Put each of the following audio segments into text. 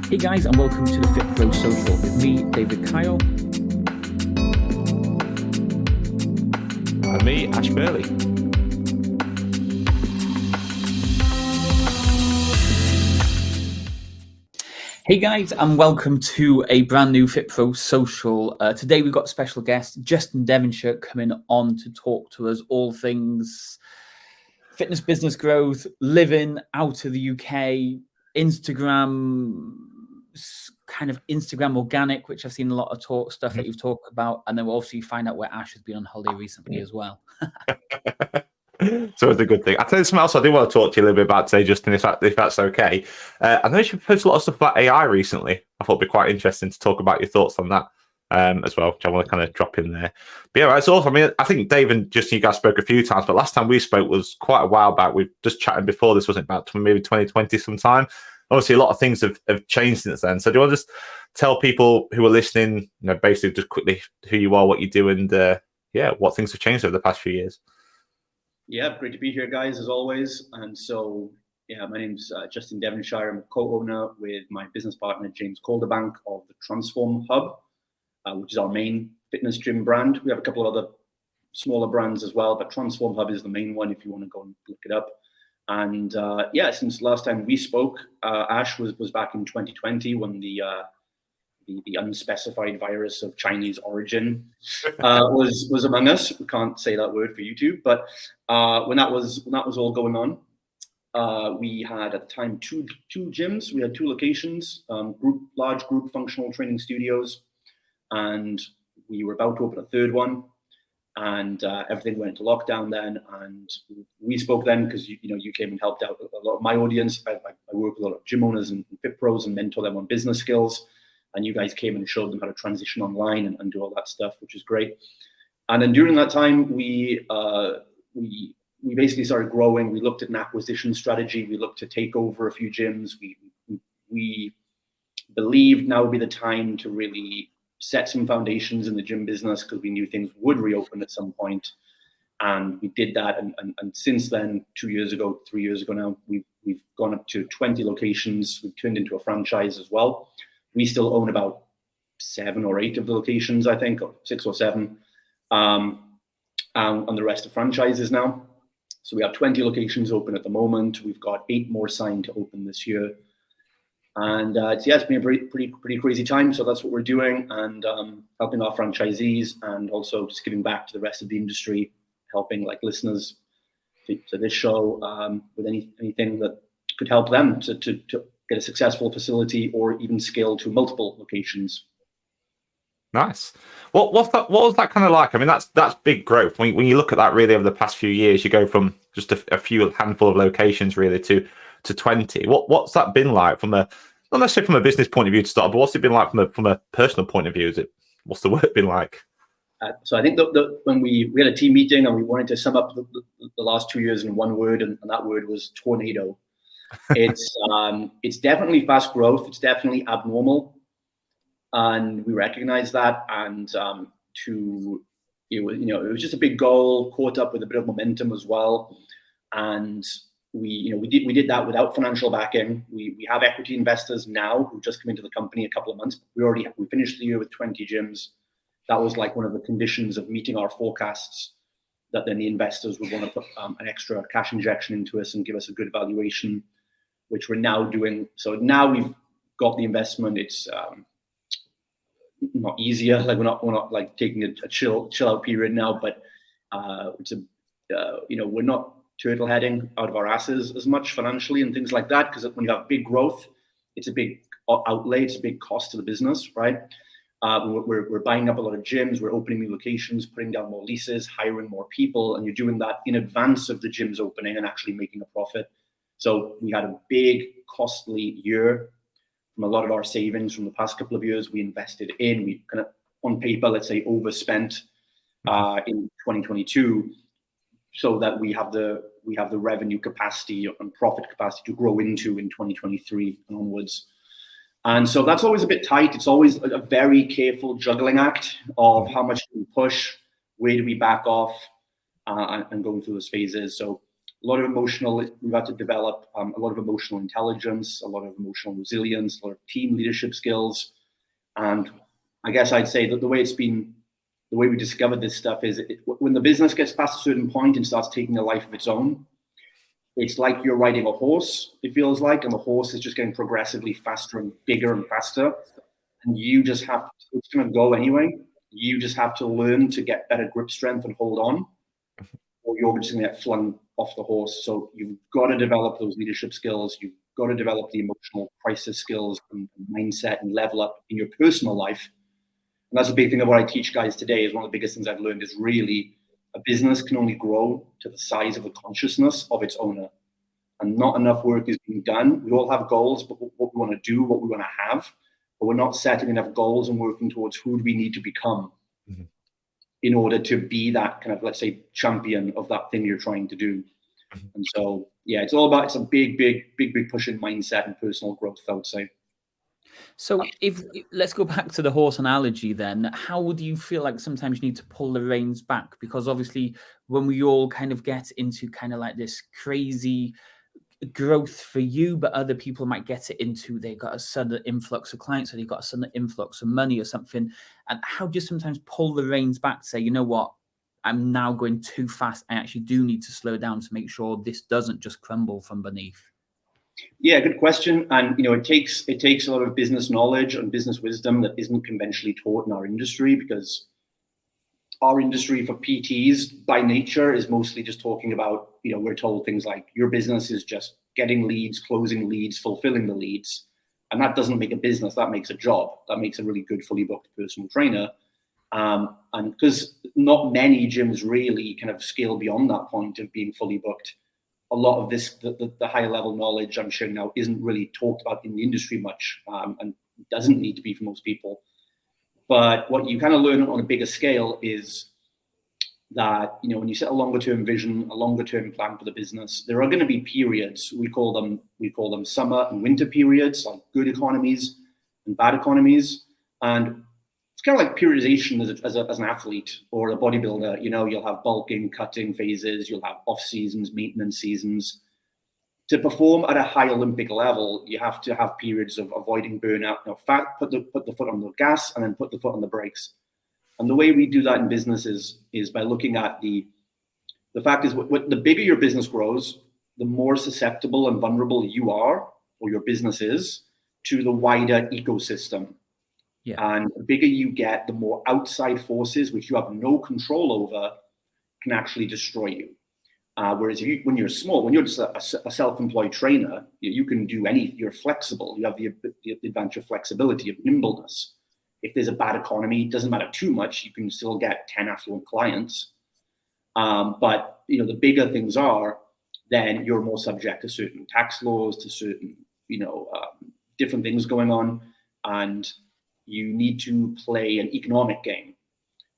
Hey guys, and welcome to the Fit Pro Social with me, David Kyle. And me, Ash Burley. Hey guys, and welcome to a brand new Fit Pro Social. Today we've got a special guest, Justin Devonshire, coming on to talk to us all things fitness business growth, living out of the UK, Instagram, kind of Instagram organic, which I've seen a lot of stuff that you've talked about, and then we'll obviously find out where Ash has been on holiday recently as well. So it's a good thing. I'll tell you something else I do want to talk to you a little bit about today, Justin, if that's okay. I know you've posted a lot of stuff about AI recently. I thought it'd be quite interesting to talk about your thoughts on that as well, which I want to kind of drop in there. But yeah, it's awesome. I mean, I think Dave and Justin, you guys spoke a few times, but last time we spoke was quite a while back. We've just chatted before this, wasn't it, about maybe 2020 sometime. Obviously, a lot of things have changed since then. So do you want to just tell people who are listening, basically just quickly who you are, what you do, and what things have changed over the past few years? Yeah, great to be here, guys, as always. And so, my name's Justin Devonshire. I'm a co-owner with my business partner, James Calderbank, of the Transform Hub, which is our main fitness gym brand. We have a couple of other smaller brands as well, but Transform Hub is the main one if you want to go and look it up. And since last time we spoke, Ash was back in 2020 when the unspecified virus of Chinese origin was among us. We can't say that word for YouTube, but when that was all going on, we had at the time two gyms. We had two locations, large group functional training studios, and we were about to open a third one. And everything went into lockdown then, and we spoke then because you came and helped out a lot of my audience. I work with a lot of gym owners and fit pros and mentor them on business skills. And you guys came and showed them how to transition online and do all that stuff, which is great. And then during that time, we basically started growing. We looked at an acquisition strategy. We looked to take over a few gyms. We believed now would be the time to really set some foundations in the gym business because we knew things would reopen at some point. And we did that. And since then, 3 years ago now, we've gone up to 20 locations. We've turned into a franchise as well. We still own about 7 or 8 of the locations, I think, or 6 or 7, and the rest are franchises now. So we have 20 locations open at the moment. We've got 8 more signed to open this year, and it's been a pretty crazy time. So that's what we're doing, and helping our franchisees, and also just giving back to the rest of the industry, helping like listeners to this show with anything that could help them to get a successful facility or even scale to multiple locations. Nice. What was that kind of like? I mean, that's big growth. When you look at that really over the past few years, you go from just a handful of locations really to 20. What's that been like from not necessarily from a business point of view to start, but what's it been like from a personal point of view? What's the work been like? So I think that when we had a team meeting and we wanted to sum up the last 2 years in one word, and that word was tornado. It's definitely fast growth. It's definitely abnormal, and we recognize that. And it was just a big goal, caught up with a bit of momentum as well. And we did that without financial backing. We have equity investors now who just come into the company a couple of months. We finished the year with 20 gyms. That was like one of the conditions of meeting our forecasts, that then the investors would want to put an extra cash injection into us and give us a good valuation, which we're now doing. So now we've got the investment. It's not easier. Like we're not like taking a chill out period now, but we're not turtle heading out of our asses as much financially and things like that. Because when you have big growth, it's a big outlay. It's a big cost to the business, right? We're buying up a lot of gyms. We're opening new locations, putting down more leases, hiring more people, and you're doing that in advance of the gyms opening and actually making a profit. So we had a big, costly year. From a lot of our savings from the past couple of years, we invested in. We kind of, on paper, let's say, overspent in 2022, so that we have the revenue capacity and profit capacity to grow into in 2023 and onwards. And so that's always a bit tight. It's always a very careful juggling act of how much do we push, where do we back off, and going through those phases. So a lot of emotional. We've had to develop a lot of emotional intelligence, a lot of emotional resilience, a lot of team leadership skills. And I guess I'd say that the way we discovered this stuff is when the business gets past a certain point and starts taking a life of its own, it's like you're riding a horse, it feels like, and the horse is just getting progressively faster and bigger and faster. And you just have to, it's going to go anyway. You just have to learn to get better grip strength and hold on, or you're just going to get flung off the horse. So you've got to develop those leadership skills. You've got to develop the emotional crisis skills and mindset and level up in your personal life. And that's a big thing of what I teach guys today. Is one of the biggest things I've learned is really a business can only grow to the size of the consciousness of its owner. And not enough work is being done. We all have goals, but what we want to do, what we want to have, but we're not setting enough goals and working towards who do we need to become in order to be that kind of, let's say, champion of that thing you're trying to do. And so, yeah, it's a big push in mindset and personal growth, I would say. So if let's go back to the horse analogy then, how would you feel like sometimes you need to pull the reins back? Because obviously when we all kind of get into kind of like this crazy growth for you, but other people might get it into, they got a sudden influx of clients or they got a sudden influx of money or something. And how do you sometimes pull the reins back to say, you know what, I'm now going too fast. I actually do need to slow down to make sure this doesn't just crumble from beneath. Yeah, good question. And it takes a lot of business knowledge and business wisdom that isn't conventionally taught in our industry, because our industry for PTs by nature is mostly just talking about, we're told things like your business is just getting leads, closing leads, fulfilling the leads. And that doesn't make a business, that makes a job. That makes a really good, fully booked personal trainer. And because not many gyms really kind of scale beyond that point of being fully booked, a lot of this, the higher level knowledge I'm sharing now isn't really talked about in the industry much, and doesn't need to be for most people. But what you kind of learn on a bigger scale is that, when you set a longer term vision, a longer term plan for the business, there are going to be periods. We call them summer and winter periods, like good economies and bad economies. And it's kind of like periodization as an athlete or a bodybuilder. You'll have bulking, cutting phases, you'll have off seasons, maintenance seasons. To perform at a high Olympic level, you have to have periods of avoiding burnout. Put the foot on the gas and then put the foot on the brakes. And the way we do that in business is by looking at the fact is, the bigger your business grows, the more susceptible and vulnerable you are, or your business is, to the wider ecosystem. Yeah. And the bigger you get, the more outside forces, which you have no control over, can actually destroy you. Whereas when you're small, when you're just a self-employed trainer, you can do anything. You're flexible. You have the advantage of flexibility, of nimbleness. If there's a bad economy, it doesn't matter too much. You can still get 10 affluent clients. But the bigger things are, then you're more subject to certain tax laws, to certain different things going on, and you need to play an economic game,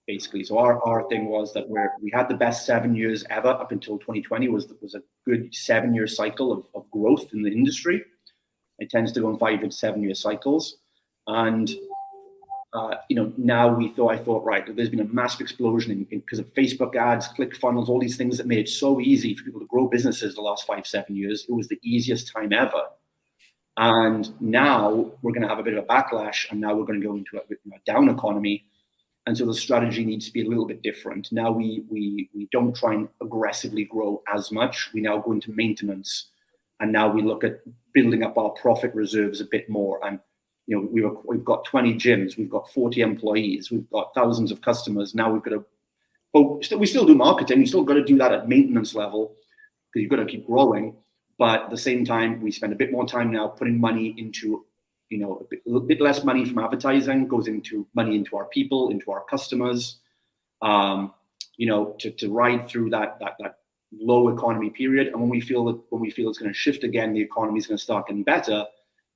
basically. So our thing was that we had the best 7 years ever up until 2020 was a good 7-year cycle of growth in the industry. It tends to go in 5 to 7 year cycles. And, now I thought, right, there's been a massive explosion because of Facebook ads, click funnels, all these things that made it so easy for people to grow businesses the last 5-7 years. It was the easiest time ever. And now we're going to have a bit of a backlash, and now we're going to go into a down economy. And so the strategy needs to be a little bit different. Now we don't try and aggressively grow as much. We now go into maintenance, and now we look at building up our profit reserves a bit more. And we've got 20 gyms, we've got 40 employees, we've got thousands of customers. Now we've got to, we still do marketing. You still got to do that at maintenance level because you've got to keep growing. But at the same time, we spend a bit more time now putting money into, a bit less money from advertising goes into money into our people, into our customers, to ride through that low economy period. And when we feel it's going to shift again, the economy is going to start getting better.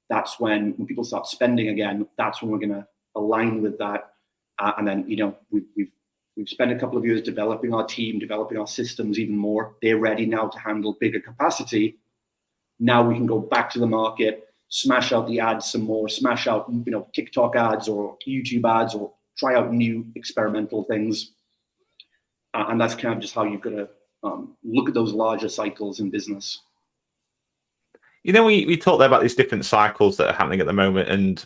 That's when people start spending again. That's when we're going to align with that. And then, we've spent a couple of years developing our team, developing our systems even more. They're ready now to handle bigger capacity. Now we can go back to the market, smash out the ads some more, smash out, TikTok ads or YouTube ads, or try out new experimental things. And that's kind of just how you've got to look at those larger cycles in business. You know, we talked there about these different cycles that are happening at the moment, and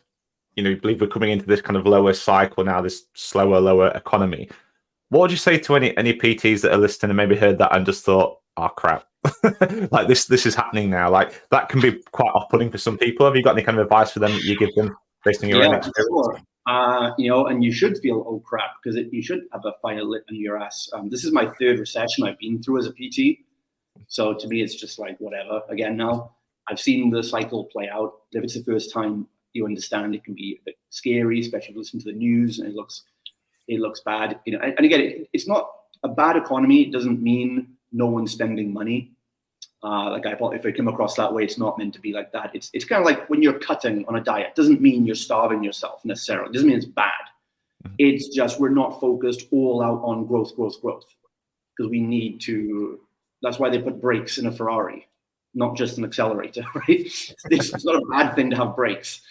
you believe we're coming into this kind of lower cycle now, this slower, lower economy. What would you say to any PTs that are listening and maybe heard that and just thought, "Oh crap, like this is happening now"? Like that can be quite off-putting for some people. Have you got any kind of advice for them that you give them based on your own experience? Sure. And you should feel, oh crap, because you should have a fire lit in your ass. This is my third recession I've been through as a PT. So to me, it's just like, whatever. Again, now I've seen the cycle play out. If it's the first time you understand, it can be a bit scary, especially if you listen to the news and it looks bad. And again, it's not a bad economy. It doesn't mean no one's spending money. If I come across that way, it's not meant to be like that. It's kind of like when you're cutting on a diet. It doesn't mean you're starving yourself necessarily. It doesn't mean it's bad. It's just we're not focused all out on growth, because we need to. That's why they put brakes in a Ferrari, not just an accelerator, right? It's not a bad thing to have brakes.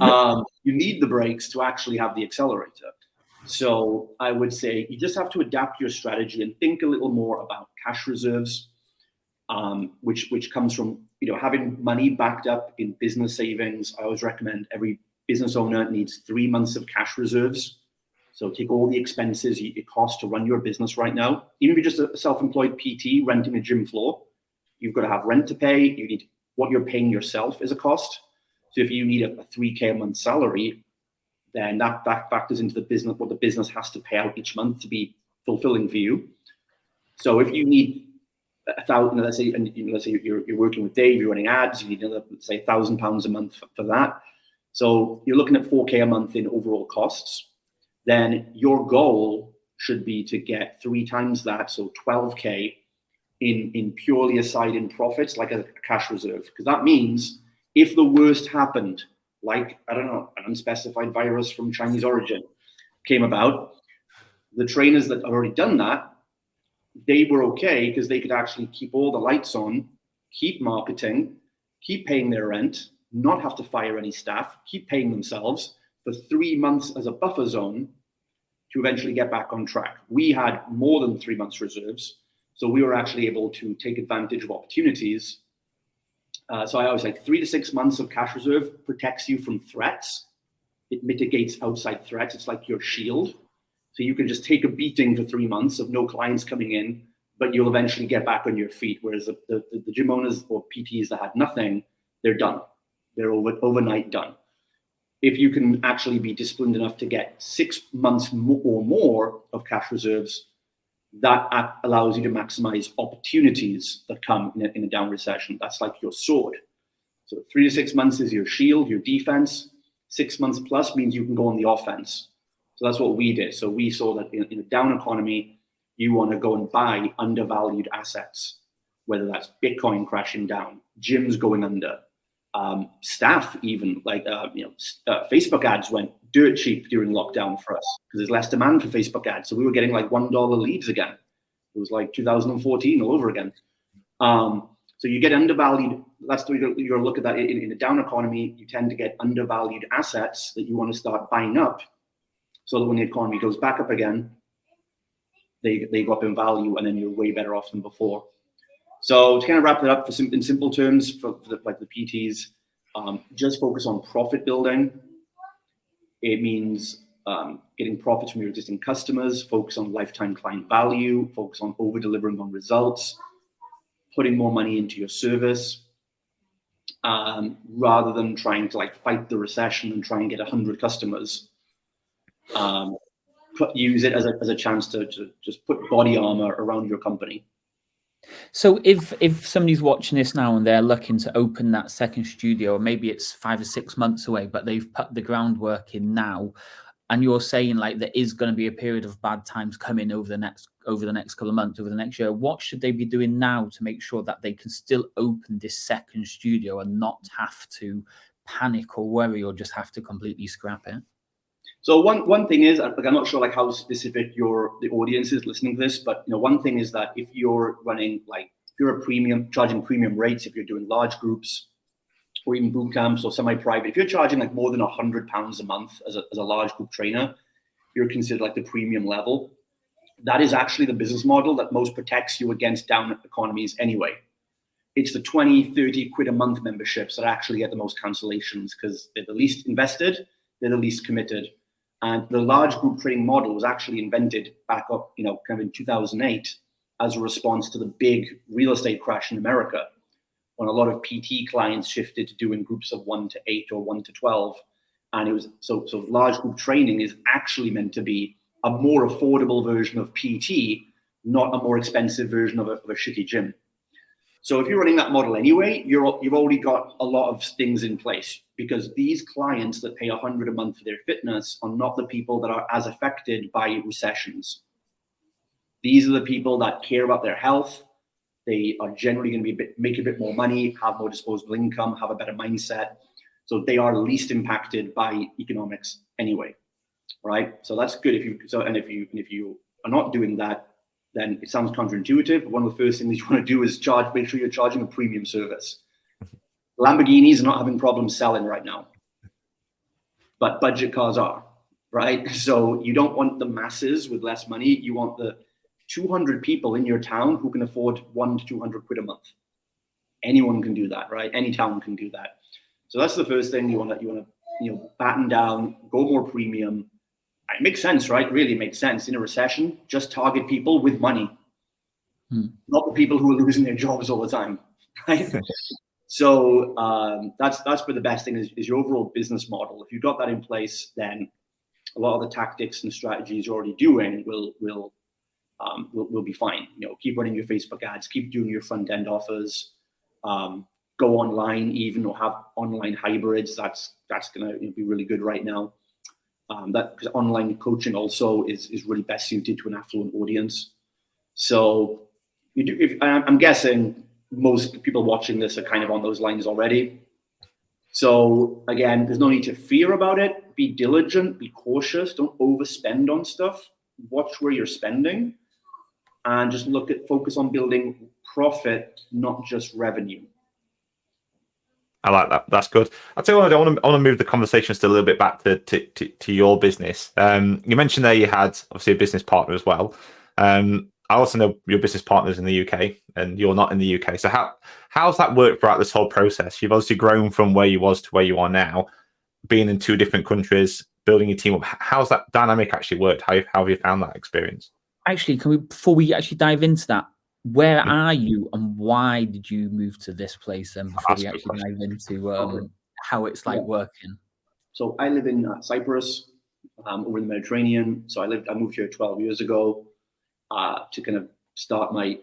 You need the brakes to actually have the accelerator. So I would say you just have to adapt your strategy and think a little more about cash reserves. Which comes from having money backed up in business savings. I always recommend every business owner needs 3 months of cash reserves. So take all the expenses it costs to run your business right now. Even if you're just a self-employed PT renting a gym floor, you've got to have rent to pay. You need what you're paying yourself as a cost. So if you need a 3K a month salary, then that factors into the business, what the business has to pay out each month to be fulfilling for you. So if you need $1,000, let's say you're working with Dave, you're running ads, you need another, let's say £1,000 a month for that. So you're looking at 4K a month in overall costs. Then your goal should be to get 3 times that, so 12K in purely aside in profits, like a cash reserve. Because that means if the worst happened, like, I don't know, an unspecified virus from Chinese origin came about, the trainers that have already done that, they were okay because they could actually keep all the lights on, keep marketing, keep paying their rent, not have to fire any staff, keep paying themselves for 3 months as a buffer zone to eventually get back on track. We had more than 3 months reserves, so we were actually able to take advantage of opportunities. So I always like 3 to 6 months of cash reserve protects you from threats. It mitigates outside threats. It's like your shield. So you can just take a beating for 3 months of no clients coming in, but you'll eventually get back on your feet. Whereas the gym owners or PTs that had nothing, they're done. They're overnight done. If you can actually be disciplined enough to get 6 months or more of cash reserves, that allows you to maximize opportunities that come in a down recession. That's like your sword. So 3 to 6 months is your shield, your defense. 6 months plus means you can go on the offense. So that's what we did. So we saw that in a down economy, you want to go and buy undervalued assets, whether that's Bitcoin crashing down, gyms going under, staff even, like Facebook ads went dirt cheap during lockdown for us because there's less demand for Facebook ads. So we were getting like $1 leads again. It was like 2014 all over again. So you get undervalued. That's the way you're look at that. In a down economy, you tend to get undervalued assets that you want to start buying up, so that when the economy goes back up again, they go up in value, and then you're way better off than before. So to kind of wrap it up in simple terms for the PTs, just focus on profit building. It means getting profits from your existing customers, focus on lifetime client value, focus on over-delivering on results, putting more money into your service, rather than trying to fight the recession and try and get 100 customers. Use it as a chance to just put body armor around your company. So if somebody's watching this now and they're looking to open that second studio, or maybe it's 5 or 6 months away, but they've put the groundwork in now, and you're saying there is going to be a period of bad times coming over the next couple of months, over the next year, what should they be doing now to make sure that they can still open this second studio and not have to panic or worry or just have to completely scrap it? So one thing is, I'm not sure how specific the audience is listening to this, but one thing is that if you're running if you're charging premium rates, if you're doing large groups or even boot camps or semi-private, if you're charging more than £100 a month as a large group trainer, you're considered the premium level. that is actually the business model that most protects you against down economies anyway. It's the 20, 30 quid a month memberships that actually get the most cancellations because they're the least invested, they're the least committed. And the large group trading model was actually invented back up, kind of in 2008 as a response to the big real estate crash in America, when a lot of PT clients shifted to doing groups of 1 to 8 or 1 to 12. And it was so large group training is actually meant to be a more affordable version of PT, not a more expensive version of a shitty gym. So if you're running that model anyway, you've already got a lot of things in place, because these clients that pay $100 a month for their fitness are not the people that are as affected by recessions. These are the people that care about their health. They are generally going to make a bit more money, have more disposable income, have a better mindset. So they are least impacted by economics anyway, right? So that's good. If you are not doing that, then it sounds counterintuitive. But one of the first things you want to do is make sure you're charging a premium service. Lamborghinis are not having problems selling right now, but budget cars are, right? So you don't want the masses with less money. You want the 200 people in your town who can afford 100 to 200 quid a month. Anyone can do that, right? Any town can do that. So that's the first thing you want to batten down, go more premium. It makes sense, right? Really makes sense. In a recession, just target people with money, not the people who are losing their jobs all the time, right? So that's where the best thing is your overall business model. If you've got that in place, then a lot of the tactics and strategies you're already doing will be fine. Keep running your Facebook ads, keep doing your front end offers, go online even, or have online hybrids. That's going to be really good right now. Because online coaching also is really best suited to an affluent audience. So I'm guessing most people watching this are kind of on those lines already. So again, there's no need to fear about it. Be diligent, be cautious, don't overspend on stuff. Watch where you're spending, and just focus on building profit, not just revenue. I like that. That's good. I'll tell you what, I want to move the conversation still a little bit back to your business. You mentioned there you had obviously a business partner as well. I also know your business partner's in the UK and you're not in the UK. So how's that worked throughout this whole process? You've obviously grown from where you was to where you are now, being in 2 different countries, building your team up. How's that dynamic actually worked? How have you found that experience? Actually, before we actually dive into that, where are you and why did you move to this place? And before we actually dive into how it's like working. So I live in Cyprus, over in the Mediterranean. So I moved here 12 years ago to kind of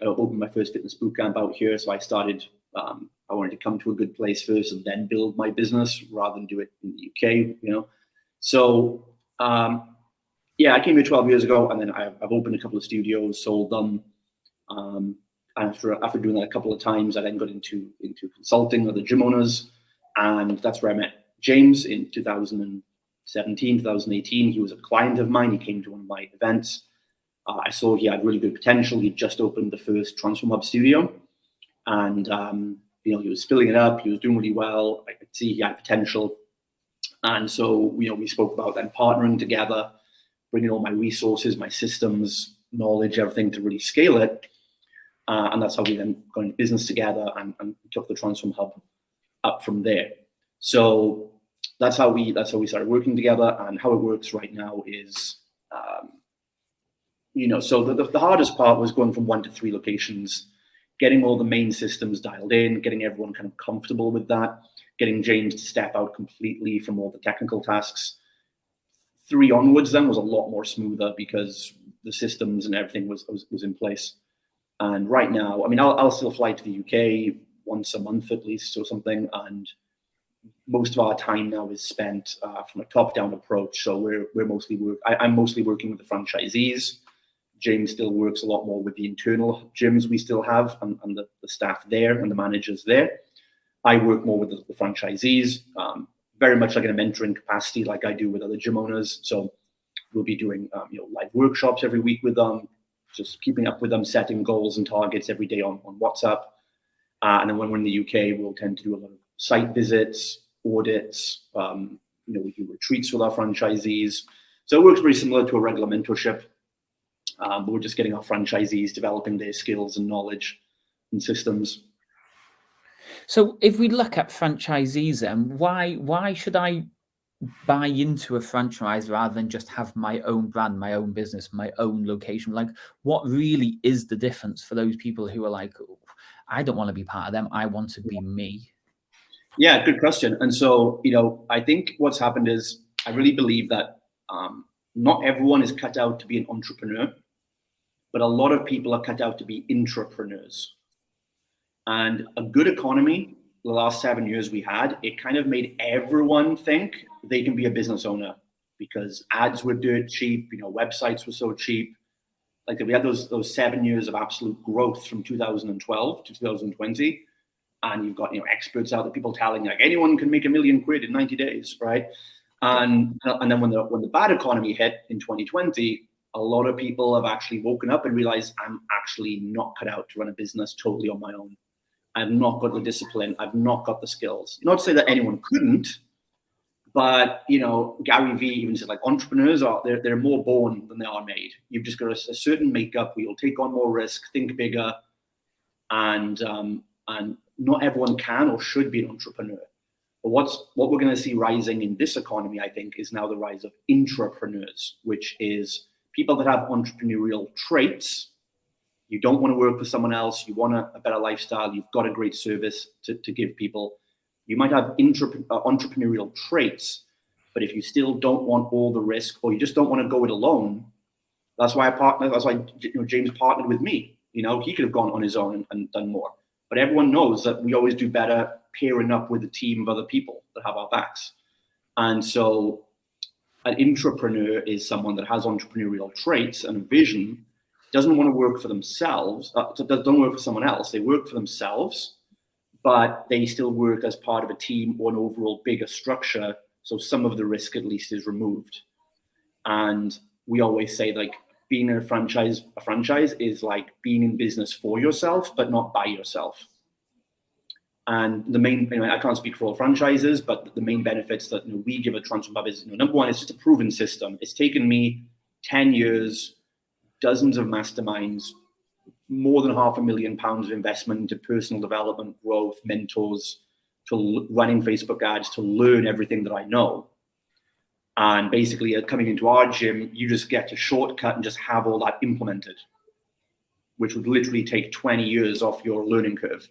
open my first fitness boot camp out here. So I started. I wanted to come to a good place first and then build my business rather than do it in the UK. So I came here 12 years ago, and then I've opened a couple of studios, sold them. After doing that a couple of times, I then got into consulting with the gym owners, and that's where I met James in 2017, 2018. He was a client of mine. He came to one of my events. I saw he had really good potential. He just opened the first Transform Hub studio, and he was filling it up. He was doing really well. I could see he had potential, and so we spoke about then partnering together, bringing all my resources, my systems, knowledge, everything to really scale it. And that's how we then got into business together and took the Transform Hub up from there. So that's how we started working together. And how it works right now is, so the hardest part was going from 1 to 3 locations, getting all the main systems dialed in, getting everyone kind of comfortable with that, getting James to step out completely from all the technical tasks. 3 onwards then was a lot more smoother because the systems and everything was in place. And right now, I mean, I'll still fly to the UK once a month at least or something. And most of our time now is spent from a top-down approach. So I'm mostly working with the franchisees. James still works a lot more with the internal gyms we still have and the staff there and the managers there. I work more with the franchisees, very much like in a mentoring capacity like I do with other gym owners. So we'll be doing live workshops every week with them, just keeping up with them, setting goals and targets every day on WhatsApp. And then when we're in the UK, we'll tend to do a lot of site visits, audits. We do retreats with our franchisees. So it works very similar to a regular mentorship. But we're just getting our franchisees developing their skills and knowledge and systems. So if we look at franchisees, then why should I buy into a franchise rather than just have my own brand, my own business, my own location? Like, what really is the difference for those people who are like, I don't want to be part of them, I want to be me? Yeah, good question. And so, I think what's happened is I really believe that not everyone is cut out to be an entrepreneur, but a lot of people are cut out to be intrapreneurs. And a good economy, the last 7 years we had, it kind of made everyone think they can be a business owner because ads were dirt cheap, websites were so cheap. Like we had those 7 years of absolute growth from 2012 to 2020. And you've got experts out there, people telling like anyone can make £1 million in 90 days, right? And then when the bad economy hit in 2020, a lot of people have actually woken up and realized I'm actually not cut out to run a business totally on my own. I've not got the discipline. I've not got the skills. Not to say that anyone couldn't, but Gary Vee even said like entrepreneurs they're more born than they are made. You've just got a certain makeup where you'll take on more risk, think bigger, and not everyone can or should be an entrepreneur. But what we're going to see rising in this economy, I think, is now the rise of intrapreneurs, which is people that have entrepreneurial traits. You don't want to work for someone else. You want a better lifestyle. You've got a great service to give people. You might have entrepreneurial traits, but if you still don't want all the risk or you just don't want to go it alone, that's why James partnered with me. He could have gone on his own and done more. But everyone knows that we always do better pairing up with a team of other people that have our backs. And so an intrapreneur is someone that has entrepreneurial traits and a vision, doesn't want to work for themselves, don't work for someone else. They work for themselves, but they still work as part of a team or an overall bigger structure. So some of the risk at least is removed. And we always say like being a franchise is like being in business for yourself, but not by yourself. And the main, I can't speak for all franchises, but the main benefits that we give at Transform is, number one, it's just a proven system. It's taken me 10 years, dozens of masterminds, more than £500,000 of investment into personal development, growth, mentors, to running Facebook ads, to learn everything that I know. And basically, coming into our gym, you just get a shortcut and just have all that implemented, which would literally take 20 years off your learning curve.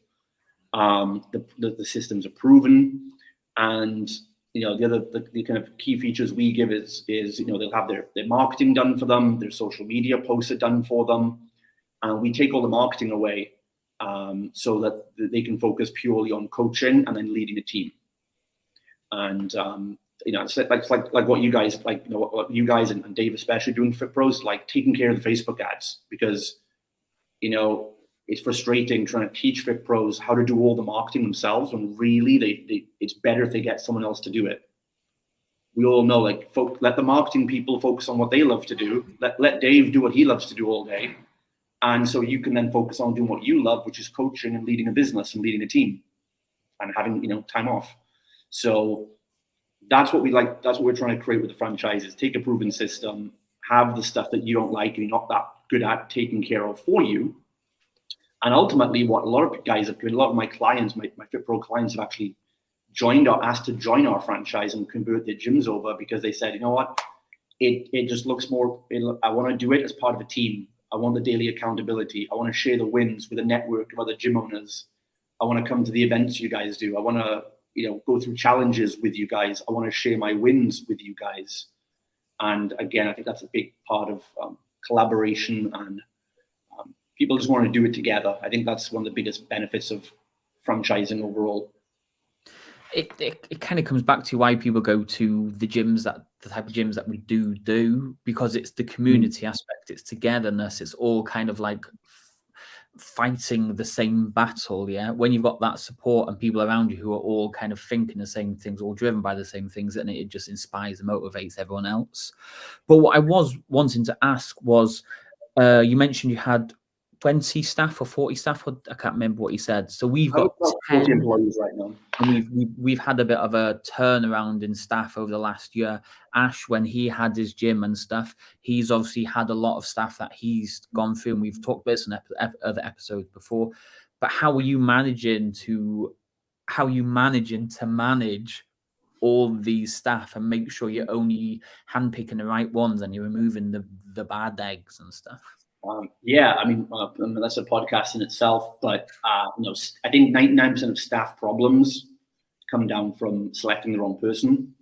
The systems are proven, and the kind of key features we give is they'll have their marketing done for them, their social media posts are done for them, and we take all the marketing away so that they can focus purely on coaching and then leading a team. And it's like what you guys what you guys and Dave especially doing Fit Pros, like taking care of the Facebook ads, because it's frustrating trying to teach Fit Pros how to do all the marketing themselves when really it's better if they get someone else to do it. We all know let the marketing people focus on what they love to do. Let Dave do what he loves to do all day, and so you can then focus on doing what you love, which is coaching and leading a business and leading a team and having time off. So that's what we like. That's what we're trying to create with the franchises. Take a proven system, have the stuff that you don't like and you're not that good at taking care of for you. And ultimately, what a lot of guys have doing, a lot of my clients, my Fit Pro clients, have actually asked to join our franchise and convert their gyms over because they said, what, it just looks more. I want to do it as part of a team. I want the daily accountability. I want to share the wins with a network of other gym owners. I want to come to the events you guys do. I want to go through challenges with you guys. I want to share my wins with you guys. And again, I think that's a big part of collaboration, and people just want to do it together. I think that's one of the biggest benefits of franchising overall. It kind of comes back to why people go to the type of gyms that we do, because it's the community aspect, it's togetherness, it's all kind of like fighting the same battle. Yeah, when you've got that support and people around you who are all kind of thinking the same things, all driven by the same things, and it just inspires and motivates everyone else. But what I was wanting to ask was, you mentioned you had 20 staff or 40 staff. I can't remember what he said. So we've got about 10 40 employees right now. And we've had a bit of a turnaround in staff over the last year. Ash, when he had his gym and stuff, he's obviously had a lot of staff that he's gone through, and we've talked about this in other episodes before. But how are you managing to manage all these staff and make sure you're only handpicking the right ones and you're removing the bad eggs and stuff? Yeah, I mean, that's a podcast in itself, but I think 99% of staff problems come down from selecting the wrong person,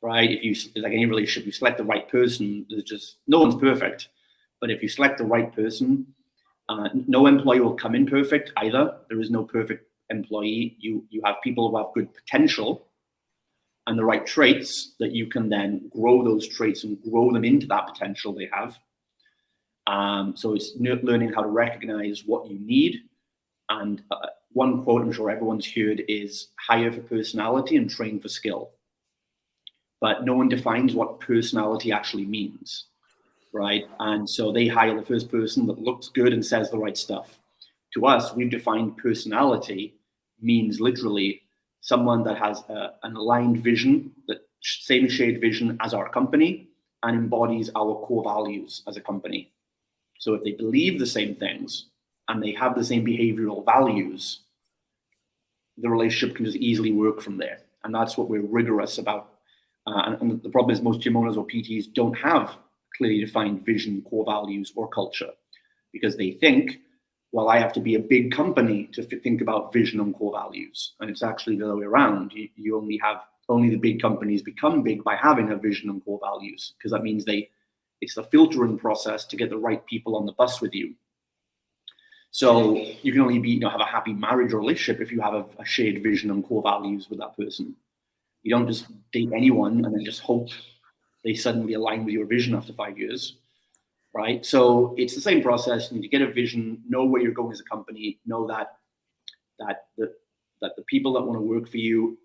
right? If you, like any relationship, you select the right person, there's just, no one's perfect, but if you select the right person, no employee will come in perfect either. There is no perfect employee. You have people who have good potential and the right traits that you can then grow those traits and grow them into that potential they have. So it's learning how to recognize what you need. And one quote I'm sure everyone's heard is hire for personality and train for skill. But no one defines what personality actually means, right? And so they hire the first person that looks good and says the right stuff. To us, we've defined personality means literally someone that has an aligned vision, that same shared vision as our company, and embodies our core values as a company. So if they believe the same things and they have the same behavioral values, the relationship can just easily work from there. And that's what we're rigorous about. And the problem is most gym owners or PTs don't have clearly defined vision, core values, or culture, because they think, well, I have to be a big company to think about vision and core values. And it's actually the other way around. You only the big companies become big by having a vision and core values, because that means it's the filtering process to get the right people on the bus with you. So you can only have a happy marriage or relationship if you have a shared vision and core values with that person. You don't just date anyone and then just hope they suddenly align with your vision after 5 years, right? So it's the same process. You need to get a vision, know where you're going as a company, know that the people that want to work for you,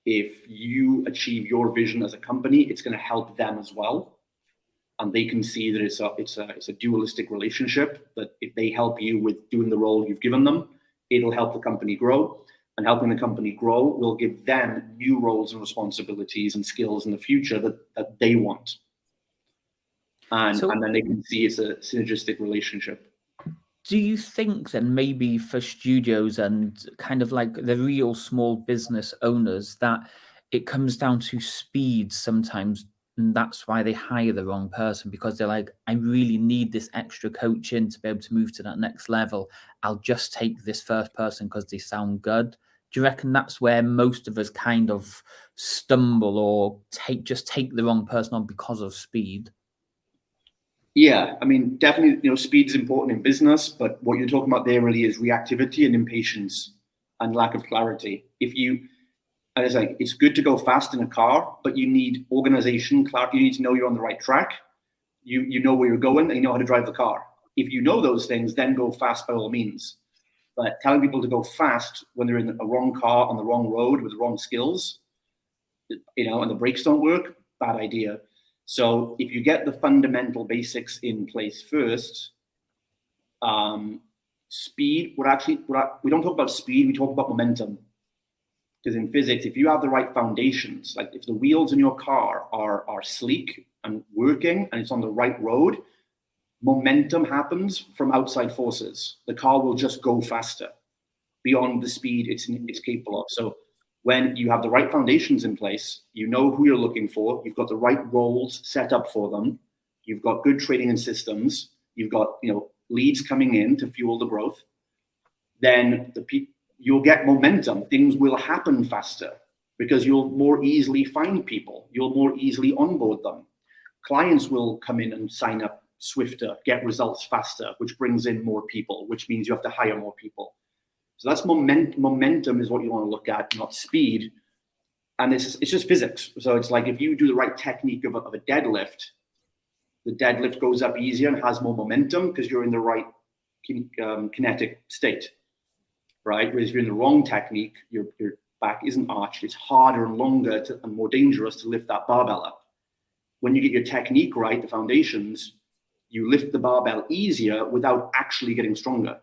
if you achieve your vision as a company, it's going to help them as well. And they can see that it's a dualistic relationship, that if they help you with doing the role you've given them, it'll help the company grow. And helping the company grow will give them new roles and responsibilities and skills in the future that they want. And then they can see it's a synergistic relationship. Do you think then maybe for studios and kind of like the real small business owners that it comes down to speed sometimes, and that's why they hire the wrong person, because they're like, I really need this extra coaching to be able to move to that next level. I'll just take this first person because they sound good. Do you reckon that's where most of us kind of stumble or take the wrong person on because of speed? Yeah, I mean, definitely, speed is important in business, but what you're talking about there really is reactivity and impatience and lack of clarity. It's good to go fast in a car, but you need organization, clarity. You need to know you're on the right track. You know where you're going and you know how to drive the car. If you know those things, then go fast by all means. But telling people to go fast when they're in a wrong car on the wrong road with the wrong skills, and the brakes don't work, bad idea. So if you get the fundamental basics in place first, speed we don't talk about speed, we talk about momentum. Because in physics, if you have the right foundations, like if the wheels in your car are sleek and working and it's on the right road, momentum happens from outside forces. The car will just go faster beyond the speed it's capable of. So when you have the right foundations in place, you know who you're looking for, you've got the right roles set up for them, you've got good training and systems, you've got leads coming in to fuel the growth, then you'll get momentum. Things will happen faster because you'll more easily find people. You'll more easily onboard them. Clients will come in and sign up swifter, get results faster, which brings in more people, which means you have to hire more people. So that's momentum is what you want to look at, not speed. And it's just physics. So it's like if you do the right technique of a deadlift, the deadlift goes up easier and has more momentum because you're in the right kinetic state, right? Whereas if you're in the wrong technique, your back isn't arched. It's harder and longer and more dangerous to lift that barbell up. When you get your technique right, the foundations, you lift the barbell easier without actually getting stronger.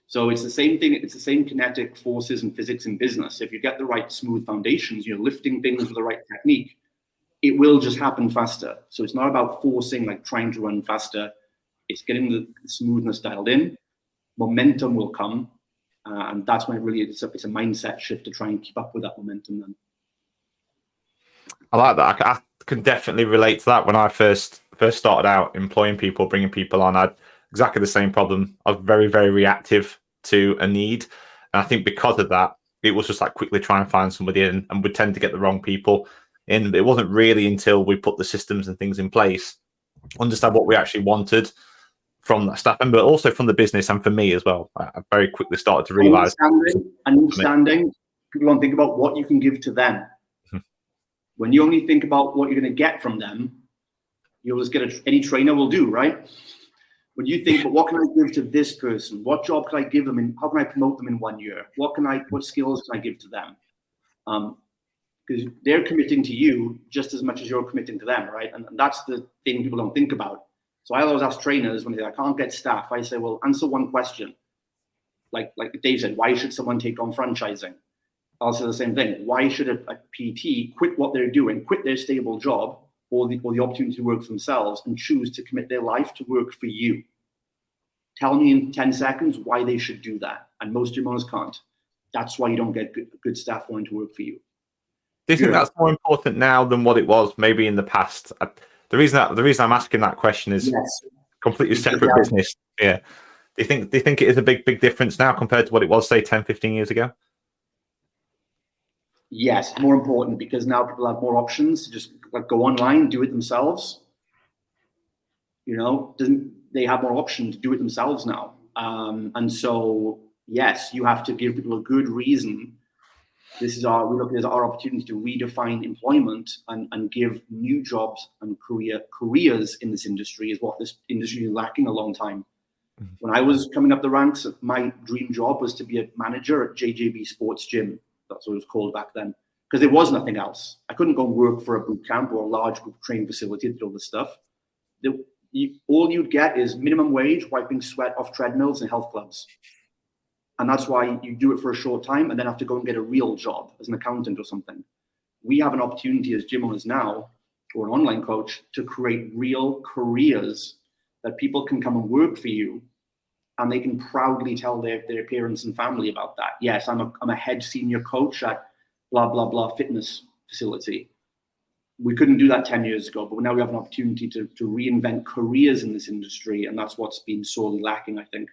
So it's the same thing. It's the same kinetic forces and physics in business. If you get the right smooth foundations, you're lifting things with the right technique, it will just happen faster. So it's not about forcing, like trying to run faster. It's getting the smoothness dialed in. Momentum will come. And that's when it's a mindset shift to try and keep up with that momentum then. I like that. I can definitely relate to that. When I first started out employing people, bringing people on, I had exactly the same problem. I was very, very reactive to a need. And I think because of that, it was just like quickly try and find somebody in, and would tend to get the wrong people in. It wasn't really until we put the systems and things in place, understand what we actually wanted from that staff, but also from the business and for me as well. I very quickly started to realize understanding people don't think about what you can give to them. When you only think about what you're going to get from them, you'll just get any trainer will do, right? When you think, but what can I give to this person? What job can I give them? And how can I promote them in 1 year? What skills can I give to them? Because they're committing to you just as much as you're committing to them, right? And that's the thing people don't think about. So I always ask trainers when they say, I can't get staff, I say, well, answer one question. Like Dave said, why should someone take on franchising? I'll say the same thing. Why should a PT quit what they're doing, quit their stable job or the opportunity to work for themselves and choose to commit their life to work for you? Tell me in 10 seconds why they should do that. And most gym owners can't. That's why you don't get good staff wanting to work for you. Do you think that's more important now than what it was maybe in the past? The reason I'm asking that question is completely separate business. Yeah. Do you think it is a big difference now compared to what it was, say, 10, 15 years ago? Yes, more important because now people have more options to just like go online, do it themselves. You know, they have more options to do it themselves now. And so, yes, you have to give people a good reason. We look at it as our opportunity to redefine employment and give new jobs and careers in this industry is what this industry is lacking a long time. Mm-hmm. When I was coming up the ranks, my dream job was to be a manager at JJB Sports Gym. That's what it was called back then, because there was nothing else. I couldn't go and work for a boot camp or a large group training facility that did all this stuff. All you'd get is minimum wage, wiping sweat off treadmills and health clubs. And that's why you do it for a short time and then have to go and get a real job as an accountant or something. We have an opportunity as gym owners now, or an online coach, to create real careers that people can come and work for you, and they can proudly tell their parents and family about that. Yes, I'm a head senior coach at blah, blah, blah fitness facility. We couldn't do that 10 years ago, but now we have an opportunity to reinvent careers in this industry, and that's what's been sorely lacking, I think.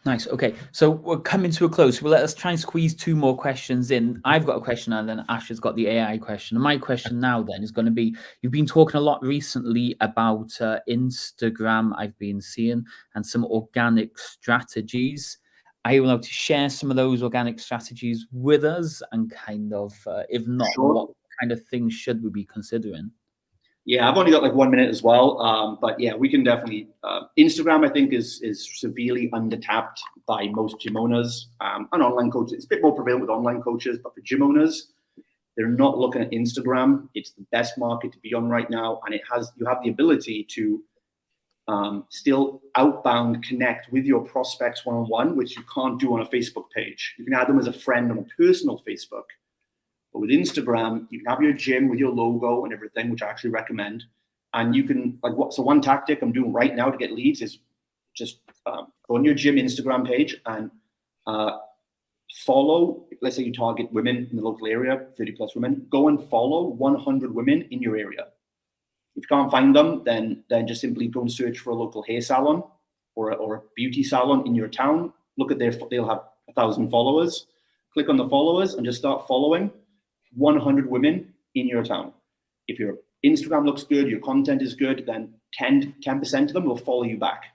Nice. Okay, so we're coming to a close. Well, let us try and squeeze two more questions in. I've got a question, and then Ash has got the AI question. And my question now then is going to be: you've been talking a lot recently about Instagram, I've been seeing, and some organic strategies. Are you allowed to share some of those organic strategies with us? And kind of, if not, sure, what kind of things should we be considering? Yeah, I've only got like 1 minute as well, but yeah, we can definitely. Instagram, I think, is severely undertapped by most gym owners and online coaches. It's a bit more prevalent with online coaches, but for gym owners, they're not looking at Instagram. It's the best market to be on right now, and you have the ability to still outbound connect with your prospects one-on-one, which you can't do on a Facebook page. You can add them as a friend on a personal Facebook. But with Instagram, you can have your gym with your logo and everything, which I actually recommend. And you can, so one tactic I'm doing right now to get leads is just go on your gym Instagram page and follow, let's say you target women in the local area, 30 plus women, go and follow 100 women in your area. If you can't find them, then just simply go and search for a local hair salon or a beauty salon in your town. Look at they'll have 1,000 followers. Click on the followers and just start following 100 women in your town. If your Instagram looks good, your content is good, then 10% of them will follow you back.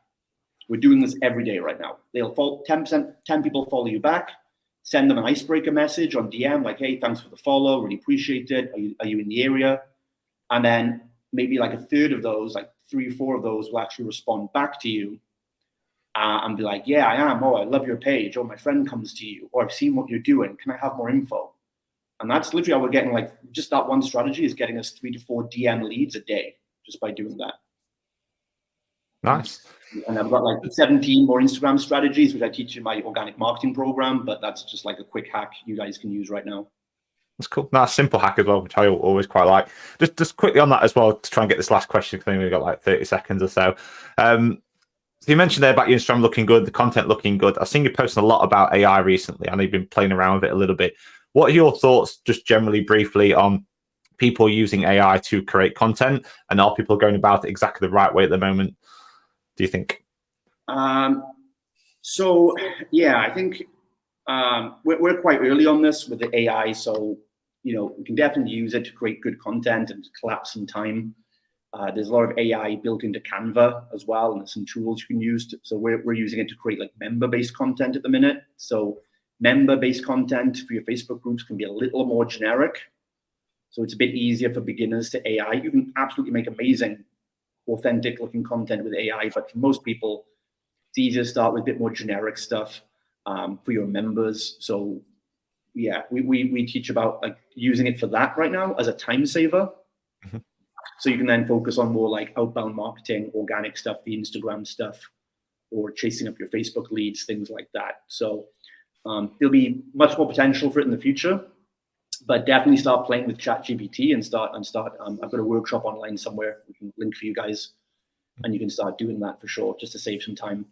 We're doing this every day right now. They'll follow 10%, 10 people follow you back, send them an icebreaker message on DM, like, hey, thanks for the follow, really appreciate it. Are you in the area? And then maybe like a third of those, like 3 or 4 of those will actually respond back to you and be like, yeah, I am. Oh, I love your page. Oh, my friend comes to you. Or I've seen what you're doing. Can I have more info? And that's literally how we're getting, like, just that one strategy is getting us 3 to 4 DM leads a day just by doing that. Nice. And I've got like 17 more Instagram strategies, which I teach in my organic marketing program, but that's just like a quick hack you guys can use right now. That's cool. That's simple hack as well, which I always quite like. Just quickly on that as well, to try and get this last question, because I think we've got like 30 seconds or so. So you mentioned there about your Instagram looking good, the content looking good. I've seen you posting a lot about AI recently. I know you've been playing around with it a little bit. What are your thoughts, just generally briefly, on people using AI to create content, and are people going about it exactly the right way at the moment, do you think? So yeah, I think we're quite early on this with the AI. So, you know, we can definitely use it to create good content and collapse some time. There's a lot of AI built into Canva as well, and there's some tools you can use. So we're using it to create like member-based content at the minute. So member-based content for your Facebook groups can be a little more generic. So it's a bit easier for beginners to AI. You can absolutely make amazing, authentic looking content with AI, but for most people, it's easier to start with a bit more generic stuff for your members. So yeah, we teach about like using it for that right now as a time saver. Mm-hmm. So you can then focus on more like outbound marketing, organic stuff, the Instagram stuff, or chasing up your Facebook leads, things like that. So there'll be much more potential for it in the future, but definitely start playing with ChatGPT and start. I've got a workshop online somewhere we can link for you guys, and you can start doing that for sure, just to save some time.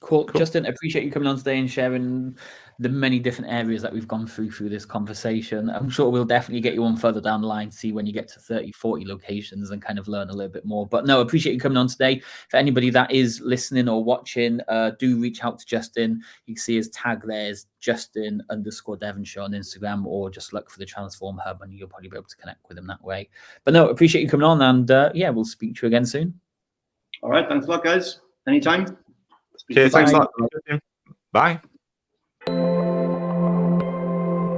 Cool. Justin, appreciate you coming on today and sharing the many different areas that we've gone through this conversation. I'm sure we'll definitely get you on further down the line, see when you get to 30, 40 locations and kind of learn a little bit more. But no, appreciate you coming on today. For anybody that is listening or watching, do reach out to Justin. You can see his tag there is Justin_Devonshire on Instagram, or just look for the Transform Hub and you'll probably be able to connect with him that way. But no, appreciate you coming on, and yeah, we'll speak to you again soon. All right. Thanks a lot, guys. Anytime. Cheers. Thanks a lot. Bye.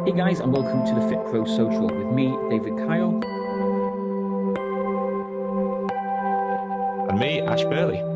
Hey guys, and welcome to the Fit Pro Social with me, David Kyle. And me, Ash Burley.